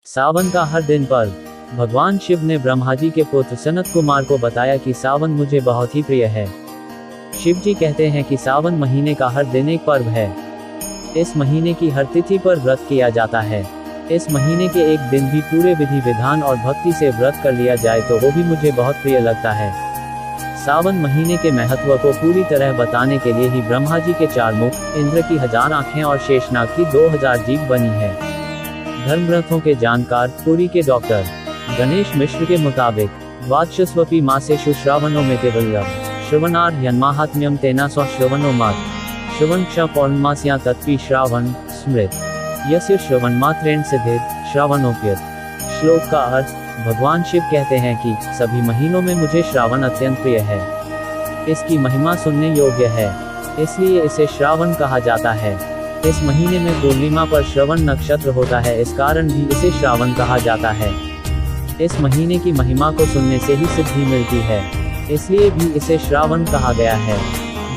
सावन का हर दिन पर्व। भगवान शिव ने ब्रह्मा जी के पुत्र सनत कुमार को बताया कि सावन मुझे बहुत ही प्रिय है। शिव जी कहते हैं कि सावन महीने का हर दिन एक पर्व है। इस महीने की हर तिथि पर व्रत किया जाता है। इस महीने के एक दिन भी पूरे विधि विधान और भक्ति से व्रत कर लिया जाए तो वो भी मुझे बहुत प्रिय लगता है। सावन महीने के महत्व को पूरी तरह बताने के लिए ही ब्रह्मा जी के 4 मुख, इंद्र की 1000 आँखें और शेषनाग की 2000 जीभ बनी है। धर्म ग्रंथों के जानकार, पुरी के डॉक्टर गणेश मिश्र के मुताबिक द्वादशस्वपी मासेषु श्रावणो में केवल्यम श्रवणार्हन्माहात्म्यम तेना स्व श्रवणो मात श्रवण क्ष पौर्णमास्या तत्पी श्रावण स्मृत यस्य श्रवण मात्रेण सिद्धित श्रावणोप्यत। श्लोक का अर्थ, भगवान शिव कहते हैं कि सभी महीनों में मुझे श्रावण अत्यंत प्रिय है। इसकी महिमा सुनने योग्य है, इसलिए इसे श्रावण कहा जाता है। इस महीने में पूर्णिमा पर श्रवण नक्षत्र होता है, इस कारण भी इसे श्रावण कहा जाता है। इस महीने की महिमा को सुनने से ही सिद्धि मिलती है, इसलिए भी इसे श्रावण कहा गया है।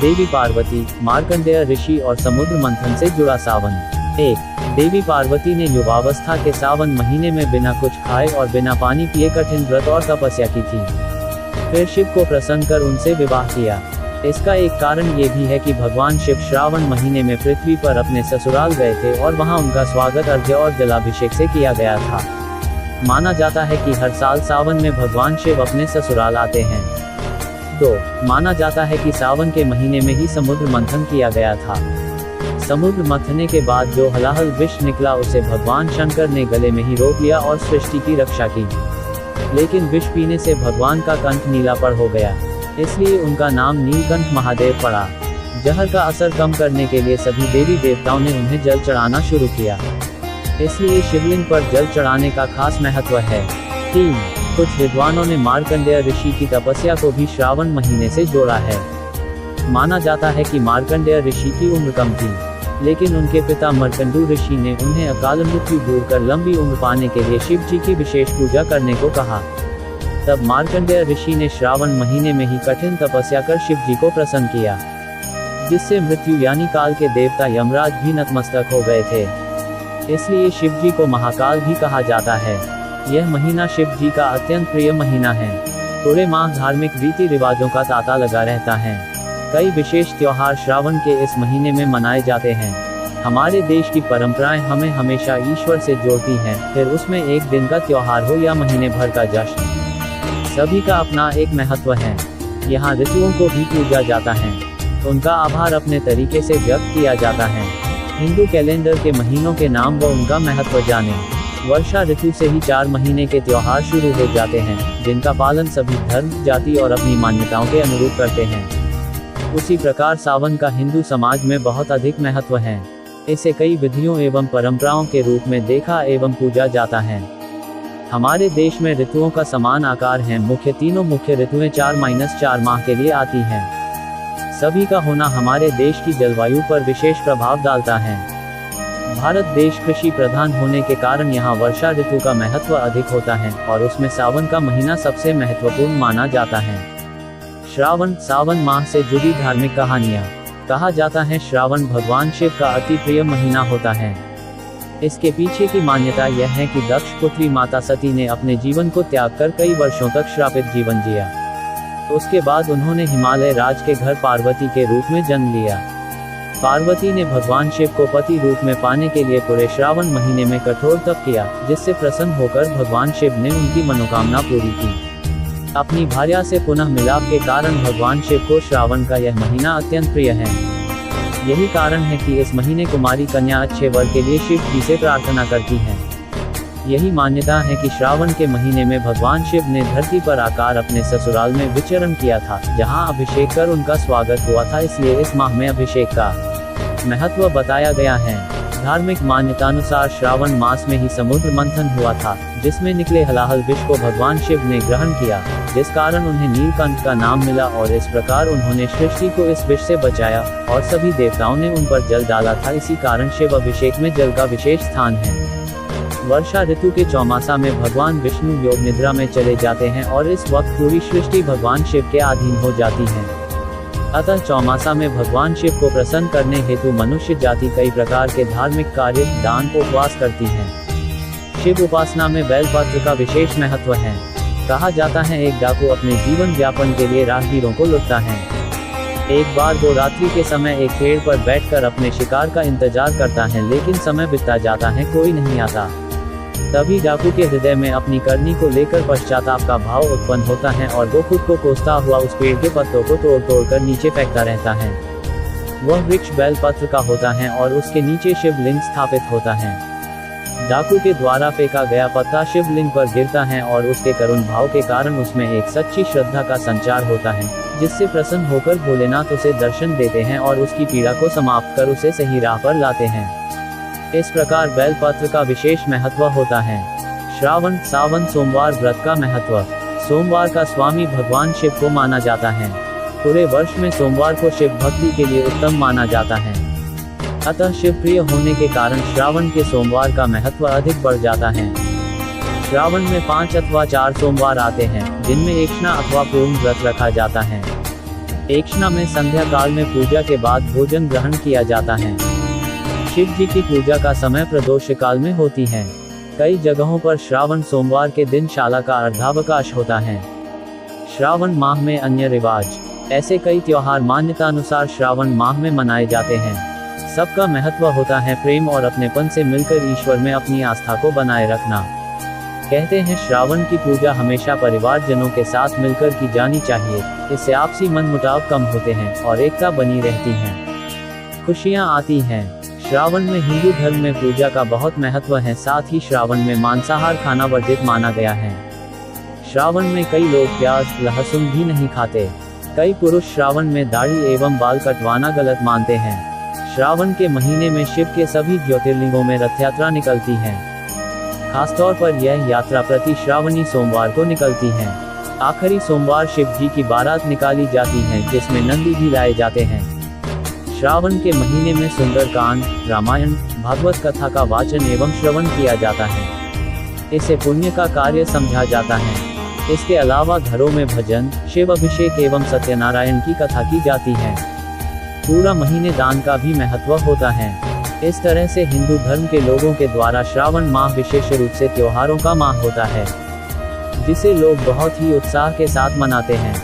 देवी पार्वती, मार्कंडेय ऋषि और समुद्र मंथन से जुड़ा सावन। 1. देवी पार्वती ने युवावस्था के सावन महीने में बिना कुछ खाए और बिना पानी पिए कठिन व्रत और तपस्या की थी। फिर शिव को प्रसन्न कर उनसे विवाह किया। इसका एक कारण ये भी है कि भगवान शिव श्रावण महीने में पृथ्वी पर अपने ससुराल गए थे और वहां उनका स्वागत अर्घ्य और जलाभिषेक से किया गया था। माना जाता है कि हर साल सावन में भगवान शिव अपने ससुराल आते हैं। 2. माना जाता है कि सावन के महीने में ही समुद्र मंथन किया गया था। समुद्र मंथने के बाद जो हलाहल विष निकला उसे भगवान शंकर ने गले में ही रोक लिया और सृष्टि की रक्षा की। लेकिन विष पीने से भगवान का कंठ नीला पड़ हो गया, इसलिए उनका नाम नीलकंठ महादेव पड़ा। जहर का असर कम करने के लिए सभी देवी देवताओं ने उन्हें जल चढ़ाना शुरू किया, इसलिए शिवलिंग पर जल चढ़ाने का खास महत्व है। 3. कुछ विद्वानों ने मार्कंडेय ऋषि की तपस्या को भी श्रावण महीने से जोड़ा है। माना जाता है कि मार्कंडेय ऋषि की उम्र कम थी, लेकिन उनके पिता मार्कंडू ऋषि ने उन्हें अकाल मृत्यु दूर कर लंबी उम्र पाने के लिए शिव जी की विशेष पूजा करने को कहा। तब मार्कंडेय ऋषि ने श्रावण महीने में ही कठिन तपस्या कर शिव जी को प्रसन्न किया, जिससे मृत्यु यानी काल के देवता यमराज भी नतमस्तक हो गए थे। इसलिए शिव जी को महाकाल भी कहा जाता है। यह महीना शिव जी का अत्यंत प्रिय महीना है। पूरे माह धार्मिक रीति रिवाजों का तांता लगा रहता है। कई विशेष त्योहार श्रावण के इस महीने में मनाए जाते हैं। हमारे देश की परंपराएं हमें हमेशा ईश्वर से जोड़ती हैं, फिर उसमें एक दिन का त्योहार हो या महीने भर का जश्न, सभी का अपना एक महत्व है। यहाँ ऋतुओं को भी पूजा जाता है, उनका आभार अपने तरीके से व्यक्त किया जाता है। हिंदू कैलेंडर के महीनों के नाम व उनका महत्व जानें। वर्षा ऋतु से ही 4 महीने के त्योहार शुरू हो जाते हैं, जिनका पालन सभी धर्म, जाति और अपनी मान्यताओं के अनुरूप करते हैं। उसी प्रकार सावन का हिंदू समाज में बहुत अधिक महत्व है। इसे कई विधियों एवं परंपराओं के रूप में देखा एवं पूजा जाता है। हमारे देश में ऋतुओं का समान आकार है। तीनों मुख्य ऋतुएं 4-4 माह के लिए आती हैं। सभी का होना हमारे देश की जलवायु पर विशेष प्रभाव डालता है। भारत देश कृषि प्रधान होने के कारण यहाँ वर्षा ऋतु का महत्व अधिक होता है और उसमें सावन का महीना सबसे महत्वपूर्ण माना जाता है। श्रावण, सावन माह से जुड़ी धार्मिक कहानियाँ। कहा जाता है श्रावण भगवान शिव का अति प्रिय महीना होता है। इसके पीछे की मान्यता यह है कि दक्ष पुत्री माता सती ने अपने जीवन को त्याग कर कई वर्षों तक श्रापित जीवन जिया। उसके बाद उन्होंने हिमालय राज के घर पार्वती के रूप में जन्म लिया। पार्वती ने भगवान शिव को पति रूप में पाने के लिए पूरे श्रावण महीने में कठोर तप किया, जिससे प्रसन्न होकर भगवान शिव ने उनकी मनोकामना पूरी की। अपनी भार्या से पुनः मिलाप के कारण भगवान शिव को श्रावण का यह महीना अत्यंत प्रिय है। यही कारण है कि इस महीने कुमारी कन्या अच्छे वर के लिए शिव जी से प्रार्थना करती हैं। यही मान्यता है कि श्रावण के महीने में भगवान शिव ने धरती पर आकर अपने ससुराल में विचरण किया था, जहां अभिषेक कर उनका स्वागत हुआ था, इसलिए इस माह में अभिषेक का महत्व बताया गया है। धार्मिक मान्यतानुसार श्रावण मास में ही समुद्र मंथन हुआ था, जिसमें निकले हलाहल विष को भगवान शिव ने ग्रहण किया, जिस कारण उन्हें नीलकंठ का नाम मिला और इस प्रकार उन्होंने सृष्टि को इस विष से बचाया और सभी देवताओं ने उन पर जल डाला था। इसी कारण शिव अभिषेक में जल का विशेष स्थान है। वर्षा ऋतु के चौमासा में भगवान विष्णु योग निद्रा में चले जाते हैं और इस वक्त पूरी सृष्टि भगवान शिव के अधीन हो जाती है। अतः चौमासा में भगवान शिव को प्रसन्न करने हेतु मनुष्य जाति कई प्रकार के धार्मिक कार्य, दान, उपवास करती है। शिव उपासना में बेलपत्र का विशेष महत्व है। कहा जाता है एक डाकू अपने जीवन यापन के लिए राहगीरों को लूटता है। एक बार वो रात्रि के समय एक पेड़ पर बैठकर अपने शिकार का इंतजार करता है, लेकिन समय बीतता जाता है, कोई नहीं आता। तभी डाकू के हृदय में अपनी करनी को लेकर पश्चाताप का भाव उत्पन्न होता है और वो खुद को कोसता हुआ उस पेड़ के पत्तों को तोड़ तोड़ कर नीचे फेंकता रहता है। वह वृक्ष बेलपत्र का होता है और उसके नीचे शिवलिंग स्थापित होता है। डाकू के द्वारा फेंका गया पत्ता शिवलिंग पर गिरता है और उसके करुण भाव के कारण उसमें एक सच्ची श्रद्धा का संचार होता है, जिससे प्रसन्न होकर भोलेनाथ उसे दर्शन देते हैं और उसकी पीड़ा को समाप्त कर उसे सही राह पर लाते हैं। इस प्रकार बेलपत्र का विशेष महत्व होता है। श्रावण सावन सोमवार व्रत का महत्व। सोमवार का स्वामी भगवान शिव को माना जाता है। पूरे वर्ष में सोमवार को शिव भक्ति के लिए उत्तम माना जाता है। अतः शिव प्रिय होने के कारण श्रावण के सोमवार का महत्व अधिक बढ़ जाता है। श्रावण में 5 अथवा 4 सोमवार आते हैं, जिनमें एकशना अथवा पूर्ण व्रत रखा जाता है। एकशना में संध्या काल में पूजा के बाद भोजन ग्रहण किया जाता है। शिव जी की पूजा का समय प्रदोष काल में होती है। कई जगहों पर श्रावण सोमवार के दिन शाला का अर्धावकाश होता है। श्रावण माह में अन्य रिवाज। ऐसे कई त्योहार मान्यता अनुसार श्रावण माह में मनाए जाते हैं। सबका महत्व होता है प्रेम और अपनेपन से मिलकर ईश्वर में अपनी आस्था को बनाए रखना। कहते हैं श्रावण की पूजा हमेशा परिवारजनों के साथ मिलकर की जानी चाहिए। इससे आपसी मनमुटाव कम होते हैं और एकता बनी रहती है, खुशियाँ आती हैं। श्रावण में हिंदू धर्म में पूजा का बहुत महत्व है। साथ ही श्रावण में मांसाहार खाना वर्जित माना गया है। श्रावण में कई लोग प्याज लहसुन भी नहीं खाते। कई पुरुष श्रावण में दाढ़ी एवं बाल कटवाना गलत मानते हैं। श्रावण के महीने में शिव के सभी ज्योतिर्लिंगों में रथ यात्रा निकलती है। खासतौर पर यह यात्रा प्रति श्रावणी सोमवार को निकलती है। आखिरी सोमवार शिव जी की बारात निकाली जाती है, जिसमें नंदी भी लाए जाते हैं। श्रावण के महीने में सुंदरकांड, रामायण, भागवत कथा का वाचन एवं श्रवण किया जाता है। इसे पुण्य का कार्य समझा जाता है। इसके अलावा घरों में भजन, शिव अभिषेक एवं सत्यनारायण की कथा की जाती है। पूरा महीने दान का भी महत्व होता है। इस तरह से हिंदू धर्म के लोगों के द्वारा श्रावण माह विशेष रूप से त्योहारों का माह होता है, जिसे लोग बहुत ही उत्साह के साथ मनाते हैं।